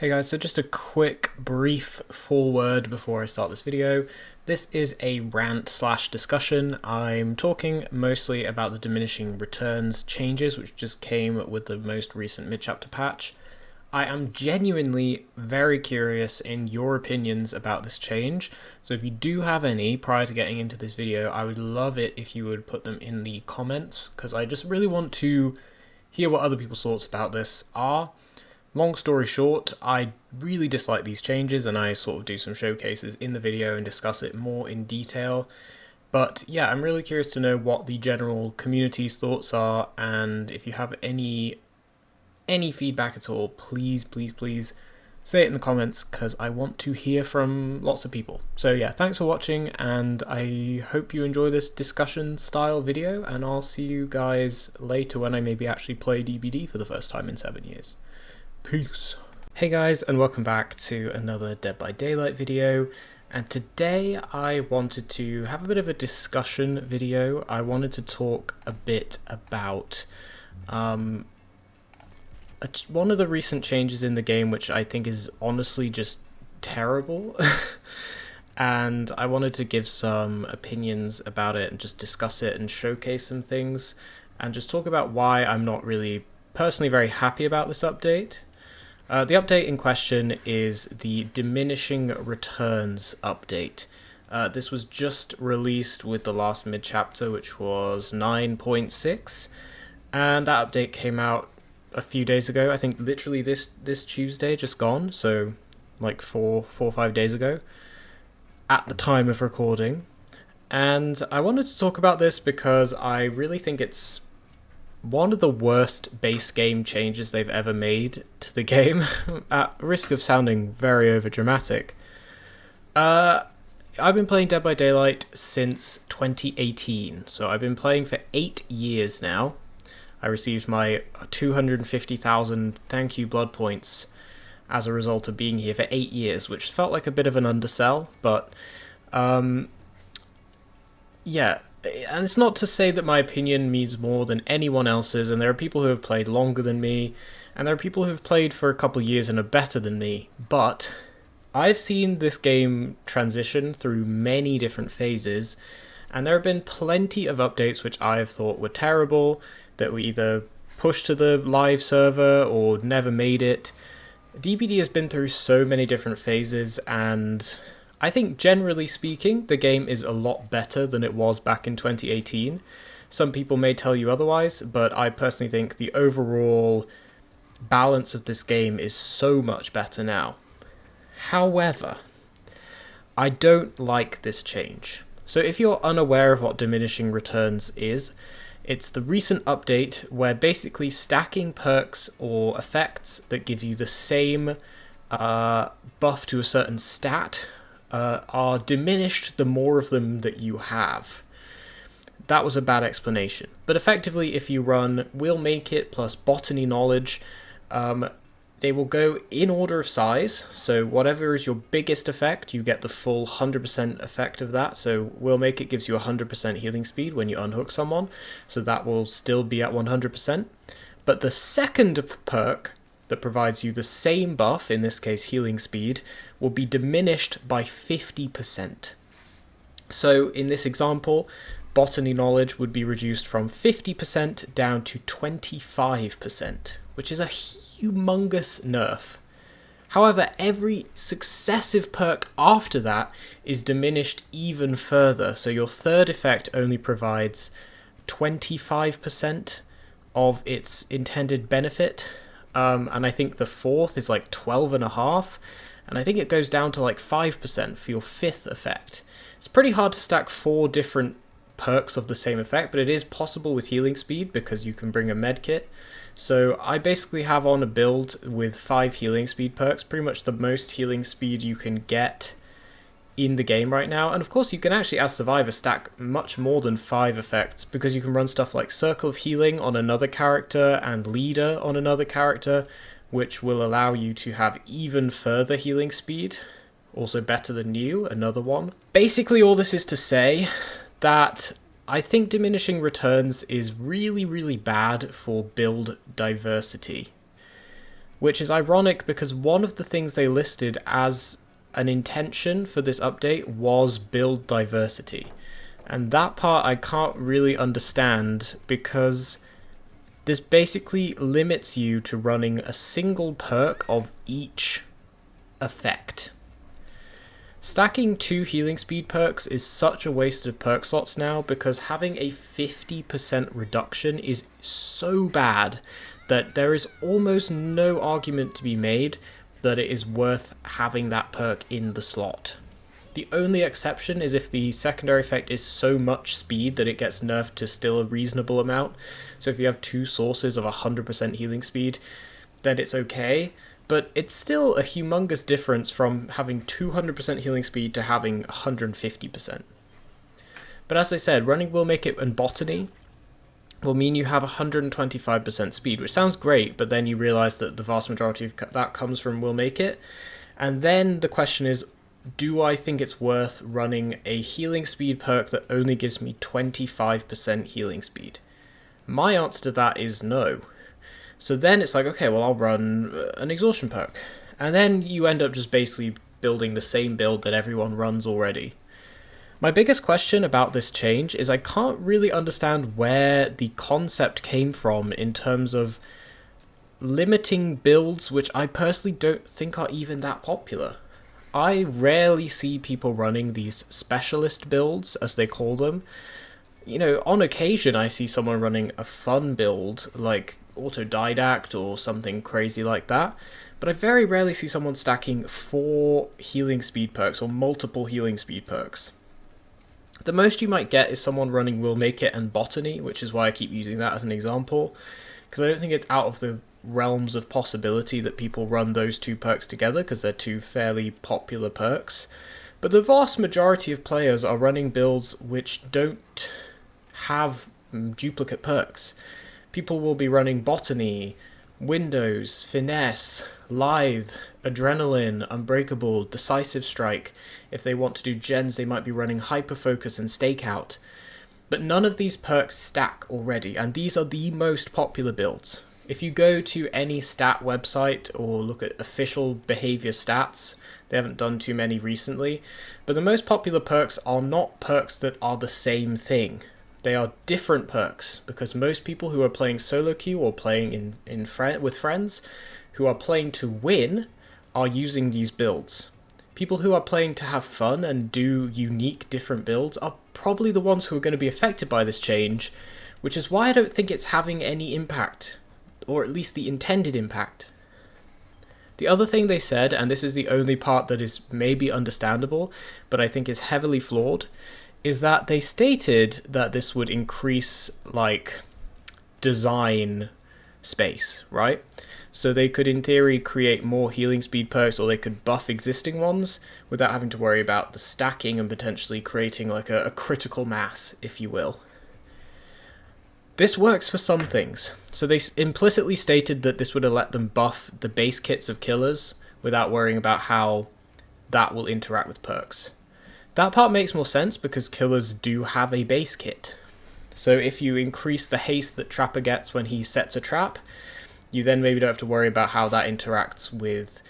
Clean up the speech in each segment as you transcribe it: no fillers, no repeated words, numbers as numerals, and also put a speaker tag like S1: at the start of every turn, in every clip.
S1: Hey guys, so just a quick brief foreword before I start this video. This is a rant slash discussion. I'm talking mostly about the diminishing returns changes which just came with the most recent mid-chapter patch. I am genuinely very curious in your opinions about this change, so if you do have any prior to getting into this video, I would love it if you would put them in the comments, because I just really want to hear what other people's thoughts about this are. Long story short, I really dislike these changes and I sort of do some showcases in the video and discuss it more in detail. But yeah, I'm really curious to know what the general community's thoughts are, and if you have any feedback at all, please say it in the comments, because I want to hear from lots of people. So yeah, thanks for watching, and I hope you enjoy this discussion style video, and I'll see you guys later when I maybe actually play DBD for the first time in 7 years. Peace. Hey guys, and welcome back to another Dead by Daylight video, and today I wanted to have a bit of a discussion video. I wanted to talk a bit about one of the recent changes in the game, which I think is honestly just terrible. And I wanted to give some opinions about it and just discuss it and showcase some things and just talk about why I'm not really personally very happy about this update. The update in question is the Diminishing Returns update. This was just released with the last mid-chapter, which was 9.6, and that update came out a few days ago. I think literally this Tuesday, just gone, so like four or 5 days ago, at the time of recording. And I wanted to talk about this because I really think it's one of the worst base game changes they've ever made to the game, at risk of sounding very overdramatic. I've been playing Dead by Daylight since 2018, so I've been playing for 8 years now. I received my 250,000 thank you blood points as a result of being here for 8 years, which felt like a bit of an undersell, but yeah. And it's not to say that my opinion means more than anyone else's, and there are people who have played longer than me, and there are people who have played for a couple of years and are better than me, but I've seen this game transition through many different phases, and there have been plenty of updates which I have thought were terrible, that were either pushed to the live server or never made it. DBD has been through so many different phases, and I think generally speaking, the game is a lot better than it was back in 2018. Some people may tell you otherwise, but I personally think the overall balance of this game is so much better now. However, I don't like this change. So if you're unaware of what Diminishing Returns is, it's the recent update where basically stacking perks or effects that give you the same buff to a certain stat are diminished the more of them that you have. That was a bad explanation. But effectively, if you run Will Make It plus Botany Knowledge, they will go in order of size. So whatever is your biggest effect, you get the full 100% effect of that. So Will Make It gives you 100% healing speed when you unhook someone. So that will still be at 100%. But the second perk that provides you the same buff, in this case healing speed, will be diminished by 50%. So in this example, Botany Knowledge would be reduced from 50% down to 25%, which is a humongous nerf. However, every successive perk after that is diminished even further, so your third effect only provides 25% of its intended benefit. And I think the fourth is like 12.5, and I think it goes down to like 5% for your fifth effect. It's pretty hard to stack 4 different perks of the same effect, but it is possible with healing speed because you can bring a medkit. So I basically have on a build with 5 healing speed perks, pretty much the most healing speed you can get in the game right now. And of course you can actually, as Survivor, stack much more than 5 effects, because you can run stuff like Circle of Healing on another character and Leader on another character, which will allow you to have even further healing speed. Also Better Than You, another one. Basically all this is to say that I think Diminishing Returns is really bad for build diversity. which is ironic because one of the things they listed as an intention for this update was build diversity. And that part I can't really understand because this basically limits you to running a single perk of each effect. Stacking 2 healing speed perks is such a waste of perk slots now because having a 50% reduction is so bad that there is almost no argument to be made that it is worth having that perk in the slot. The only exception is if the secondary effect is so much speed that it gets nerfed to still a reasonable amount. So if you have 2 sources of 100% healing speed, then it's okay. But it's still a humongous difference from having 200% healing speed to having 150%. But as I said, running Will Make It and Botany will mean you have 125% speed, which sounds great, but then you realize that the vast majority of that comes from Will Make It. And then the question is, do I think it's worth running a healing speed perk that only gives me 25% healing speed? My answer to that is no. So then it's like, okay, well, I'll run an exhaustion perk. And then you end up just basically building the same build that everyone runs already. My biggest question about this change is I can't really understand where the concept came from in terms of limiting builds, which I personally don't think are even that popular. I rarely see people running these specialist builds, as they call them. You know, on occasion I see someone running a fun build, like Autodidact or something crazy like that, but I very rarely see someone stacking 4 healing speed perks or multiple healing speed perks. The most you might get is someone running Will Make It and Botany, which is why I keep using that as an example, because I don't think it's out of the realms of possibility that people run those 2 perks together because they're 2 fairly popular perks. But the vast majority of players are running builds which don't have duplicate perks. People will be running Botany, Windows, Finesse, Lithe, Adrenaline, Unbreakable, Decisive Strike. If they want to do gens, they might be running Hyperfocus and Stakeout. But none of these perks stack already, and these are the most popular builds. If you go to any stat website or look at official behavior stats, they haven't done too many recently, but the most popular perks are not perks that are the same thing. They are different perks, because most people who are playing solo queue or playing with friends, who are playing to win, are using these builds. People who are playing to have fun and do unique different builds are probably the ones who are going to be affected by this change, which is why I don't think it's having any impact, or at least the intended impact. The other thing they said, and this is the only part that is maybe understandable, but I think is heavily flawed, is that they stated that this would increase, like, design space, right? So they could, in theory, create more healing speed perks, or they could buff existing ones without having to worry about the stacking and potentially creating, like, a critical mass, if you will. This works for some things. So they implicitly stated that this would let them buff the base kits of killers without worrying about how that will interact with perks. That part makes more sense because killers do have a base kit. So if you increase the haste that Trapper gets when he sets a trap, you then maybe don't have to worry about how that interacts with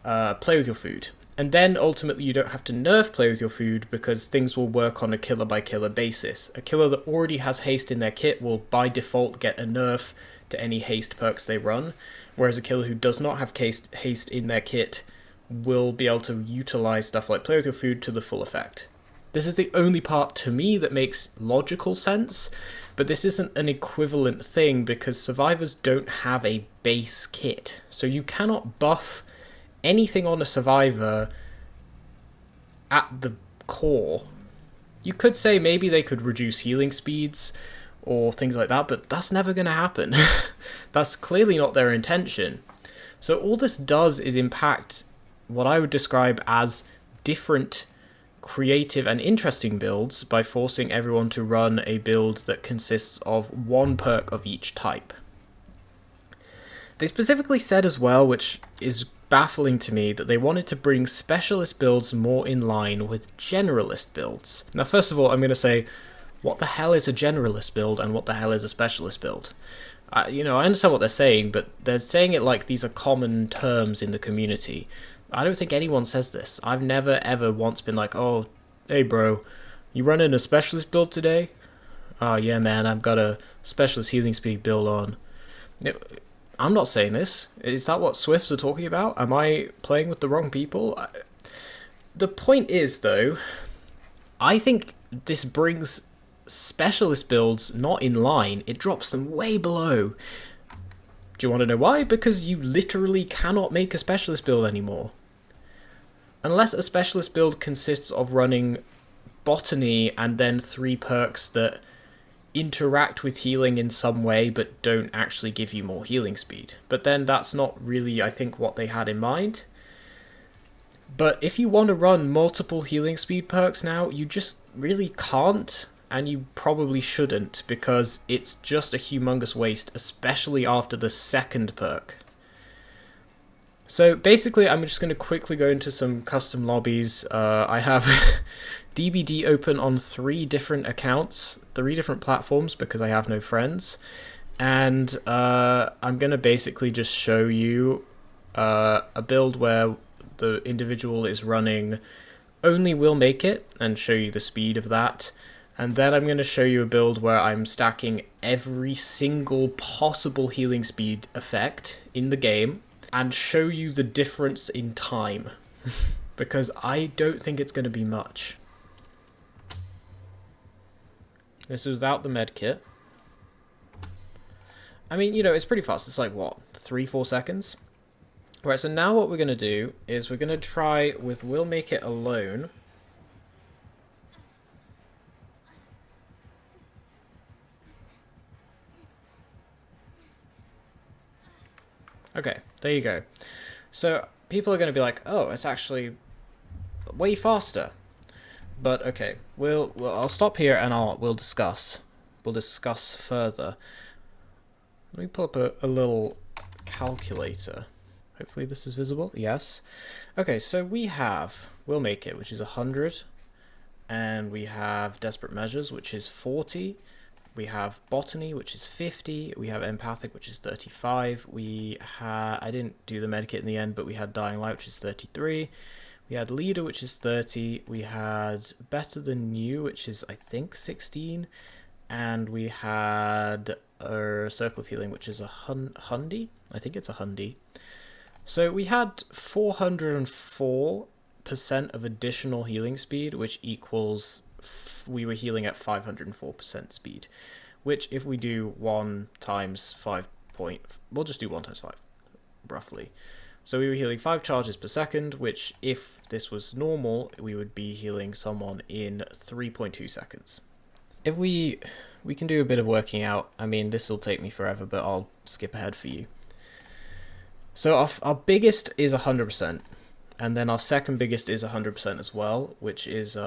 S1: Play With Your Food. And then ultimately you don't have to nerf Play With Your Food because things will work on a killer by killer basis. A killer that already has haste in their kit will by default get a nerf to any haste perks they run, whereas a killer who does not have haste in their kit will be able to utilize stuff like Play With Your Food to the full effect. This is the only part to me that makes logical sense, but this isn't an equivalent thing because survivors don't have a base kit. So you cannot buff anything on a survivor at the core. You could say maybe they could reduce healing speeds or things like that, but that's never going to happen. That's clearly not their intention. So all this does is impact what I would describe as different creative and interesting builds by forcing everyone to run a build that consists of 1 perk of each type. They specifically said as well, which is baffling to me, that they wanted to bring specialist builds more in line with generalist builds. Now, first of all, I'm going to say, what the hell is a generalist build and what the hell is a specialist build? I understand what they're saying, but they're saying it like these are common terms in the community. I don't think anyone says this. I've never ever once been like, oh, hey bro, you running a specialist build today? Oh yeah, man, I've got a specialist healing speed build on. I'm not saying this. Is that what Swifts are talking about? Am I playing with the wrong people? The point is, though, I think this brings specialist builds not in line. It drops them way below. Do you want to know why? Because you literally cannot make a specialist build anymore. Unless a specialist build consists of running botany and then 3 perks that interact with healing in some way but don't actually give you more healing speed. But then that's not really, I think, what they had in mind. But if you want to run multiple healing speed perks now, you just really can't, and you probably shouldn't, because it's just a humongous waste, especially after the 2nd perk. So basically, I'm just going to quickly go into some custom lobbies. I have DBD open on 3 different accounts, 3 different platforms, because I have no friends. And I'm going to basically just show you a build where the individual is running only will make it, and show you the speed of that. And then I'm going to show you a build where I'm stacking every single possible healing speed effect in the game, and show you the difference in time. Because I don't think it's going to be much. This is without the med kit. I mean, it's pretty fast. It's like, what, 3-4 seconds? Right, so now what we're going to do is we're going to try with Will Make It alone. Okay, there you go. So people are going to be like, oh, it's actually way faster. But okay, I'll stop here and we'll discuss. We'll discuss further. Let me pull up a little calculator. Hopefully this is visible. Yes. Okay, so we have Will Make It, which is 100, and we have Desperate Measures, which is 40. We have Botany, which is 50. We have Empathic, which is 35. I didn't do the medikit in the end, but we had Dying Light, which is 33. We had Leader, which is 30. We had Better Than You, which is, I think, 16. And we had Circle of Healing, which is a hundy. I think it's a hundy. So we had 404% of additional healing speed, which equals we were healing at 504% speed, which if we do 1 times 5 we'll just do 1 times 5 roughly. So we were healing 5 charges per second, which if this was normal, we would be healing someone in 3.2 seconds. If we can do a bit of working out. I mean, this will take me forever, but I'll skip ahead for you. So our biggest is 100%, and then our second biggest is 100% as well, which is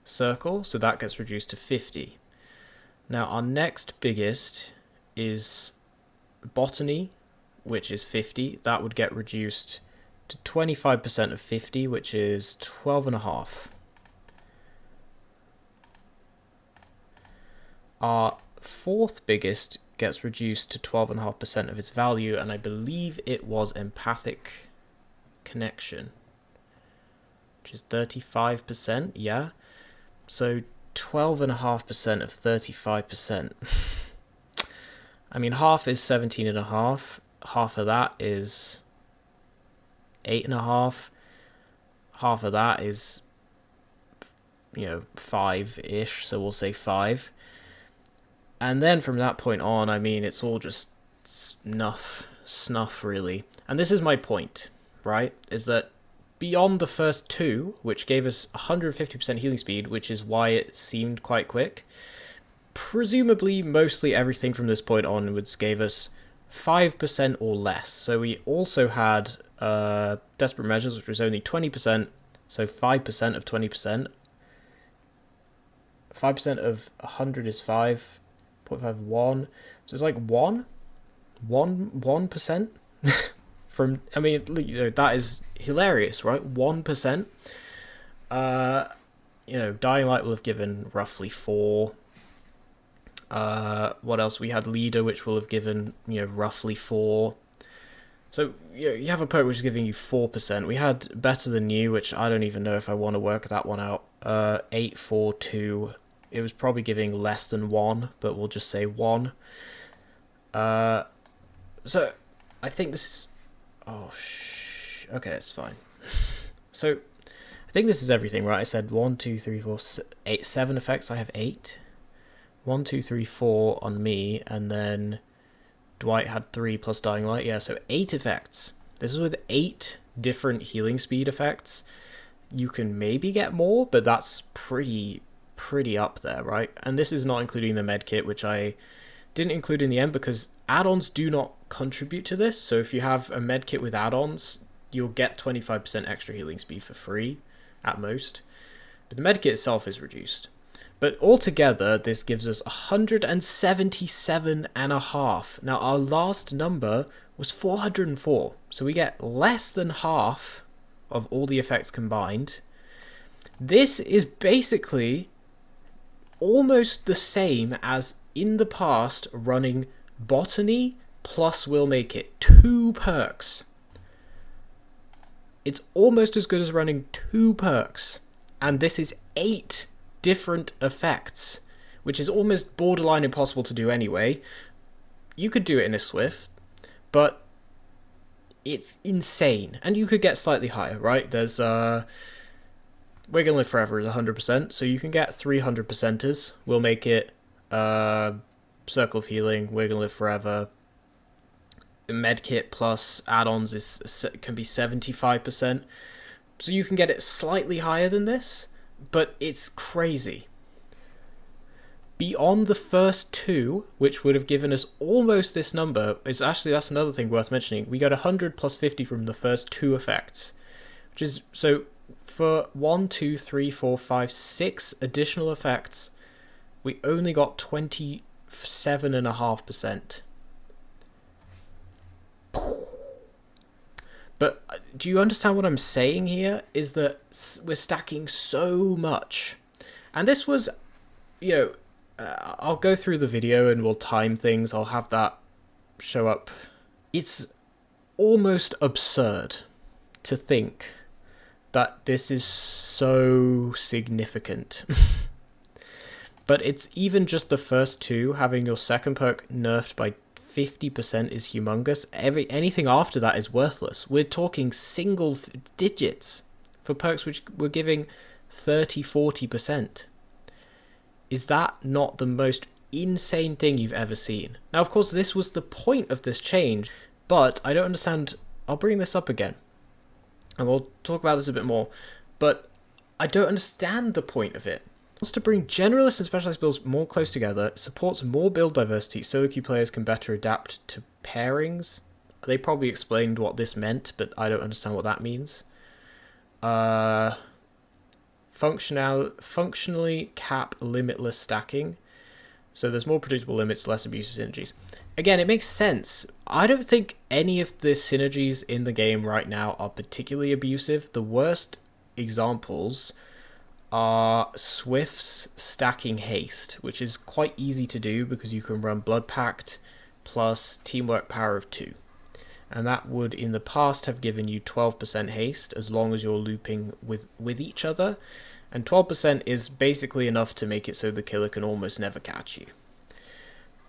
S1: Circle, so that gets reduced to 50. Now our next biggest is Botany, which is 50. That would get reduced to 25% of 50, which is 12.5. Our fourth biggest gets reduced to 12.5% of its value, and I believe it was Empathic Connection, which is 35%, yeah. So 12.5% of 35%. I mean, half is 17.5. Half of that is 8.5. Half of that is, 5-ish. So we'll say 5. And then from that point on, I mean, it's all just snuff, really. And this is my point, right? Is that beyond the first 2, which gave us 150% healing speed, which is why it seemed quite quick, presumably mostly everything from this point onwards gave us 5% or less. So we also had Desperate Measures, which was only 20%, so 5% of 20%. 5% of 100 is 5.51, so it's like 1%. From, I mean, that is hilarious, right? 1%. Dying Light will have given roughly 4. What else? We had Leader, which will have given, roughly 4. So you have a perk which is giving you 4%. We had Better Than You, which I don't even know if I want to work that one out. 8, 4, 2. It was probably giving less than 1, but we'll just say 1. So I think this is... Okay, it's fine. So I think this is everything, right? I said 1, 2, 3, 4, 8, 7 effects. I have 8. 1, 2, 3, 4 on me, and then Dwight had 3 plus Dying Light. Yeah, so 8 effects. This is with 8 different healing speed effects. You can maybe get more, but that's pretty up there, right? And this is not including the medkit, which I didn't include in the end because add-ons do not contribute to this. So if you have a medkit with add-ons, you'll get 25% extra healing speed for free at most. But the medkit itself is reduced. But altogether, this gives us 177.5. Now, our last number was 404. So we get less than half of all the effects combined. This is basically almost the same as in the past running Botany plus Will Make It. 2 perks. It's almost as good as running 2 perks. And this is 8 different effects, which is almost borderline impossible to do anyway. You could do it in a Swift, but it's insane. And you could get slightly higher, right? There's We're Gonna Live Forever is 100%, so you can get 300%ers. We'll Make It, Circle of Healing, We're Gonna Live Forever. Medkit plus add-ons can be 75%. So you can get it slightly higher than this, but it's crazy. Beyond the first 2, which would have given us almost this number, that's another thing worth mentioning. We got 100 plus 50 from the first 2 effects, which is, so for 1, 2, 3, 4, 5, 6 additional effects, we only got 27.5%. But do you understand what I'm saying here? Is that we're stacking so much. And this was, I'll go through the video and we'll time things. I'll have that show up. It's almost absurd to think that this is so significant. But it's even just the first 2, having your second perk nerfed by 50% is humongous. Anything after that is worthless. We're talking single digits for perks which were giving 30-40%. Is that not the most insane thing you've ever seen? Now, of course, this was the point of this change, but I don't understand. I'll bring this up again, and we'll talk about this a bit more, but I don't understand the point of it. Wants to bring generalist and specialized builds more close together, supports more build diversity so queue players can better adapt to pairings. They probably explained what this meant, but I don't understand what that means. Functionally cap limitless stacking. So there's more predictable limits, less abusive synergies. Again, it makes sense. I don't think any of the synergies in the game right now are particularly abusive. The worst examples are Swift's stacking haste, which is quite easy to do because you can run Blood Pact plus Teamwork Power of 2. And that would in the past have given you 12% haste as long as you're looping with each other. And 12% is basically enough to make it so the killer can almost never catch you.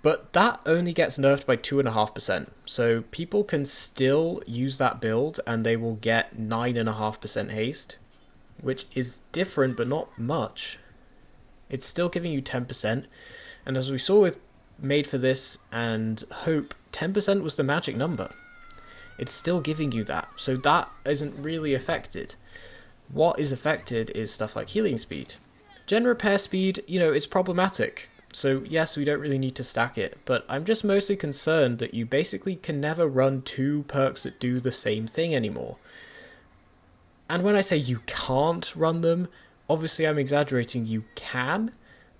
S1: But that only gets nerfed by 2.5%. So people can still use that build and they will get 9.5% haste, which is different but not much. It's still giving you 10%. And as we saw with Made for This and Hope, 10% was the magic number. It's still giving you that. So that isn't really affected. What is affected is stuff like healing speed. Gen repair speed, it's problematic. So yes, we don't really need to stack it, but I'm just mostly concerned that you basically can never run 2 perks that do the same thing anymore. And when I say you can't run them, obviously I'm exaggerating, you can,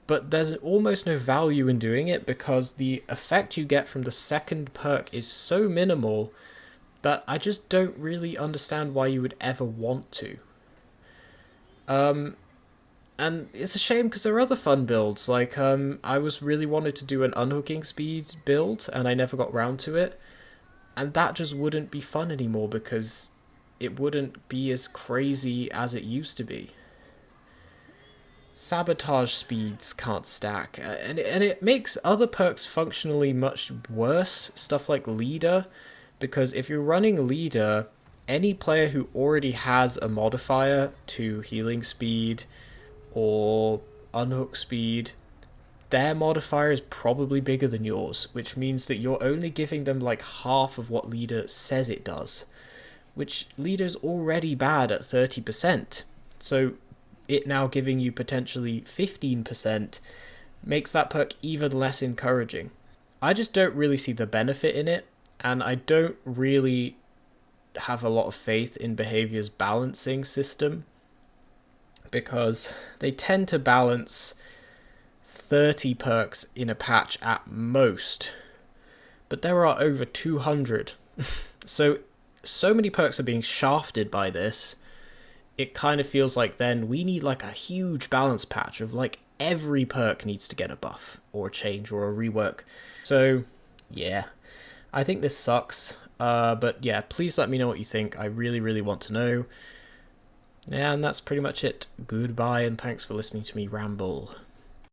S1: but there's almost no value in doing it because the effect you get from the second perk is so minimal that I just don't really understand why you would ever want to. And it's a shame because there are other fun builds. Like, I was really wanted to do an unhooking speed build, and I never got round to it. And that just wouldn't be fun anymore because it wouldn't be as crazy as it used to be. Sabotage speeds can't stack, and it makes other perks functionally much worse, stuff like leader, because if you're running leader, any player who already has a modifier to healing speed or unhook speed, their modifier is probably bigger than yours, which means that you're only giving them like half of what leader says it does, which leader's already bad at 30%. So it now giving you potentially 15% makes that perk even less encouraging. I just don't really see the benefit in it, and I don't really have a lot of faith in Behavior's balancing system, because they tend to balance 30 perks in a patch at most, but there are over 200. So many perks are being shafted by this. It kind of feels like then we need like a huge balance patch of like every perk needs to get a buff or a change or a rework. So yeah, I think this sucks. But yeah, please let me know what you think. I really, really want to know. And that's pretty much it. Goodbye, and thanks for listening to me ramble.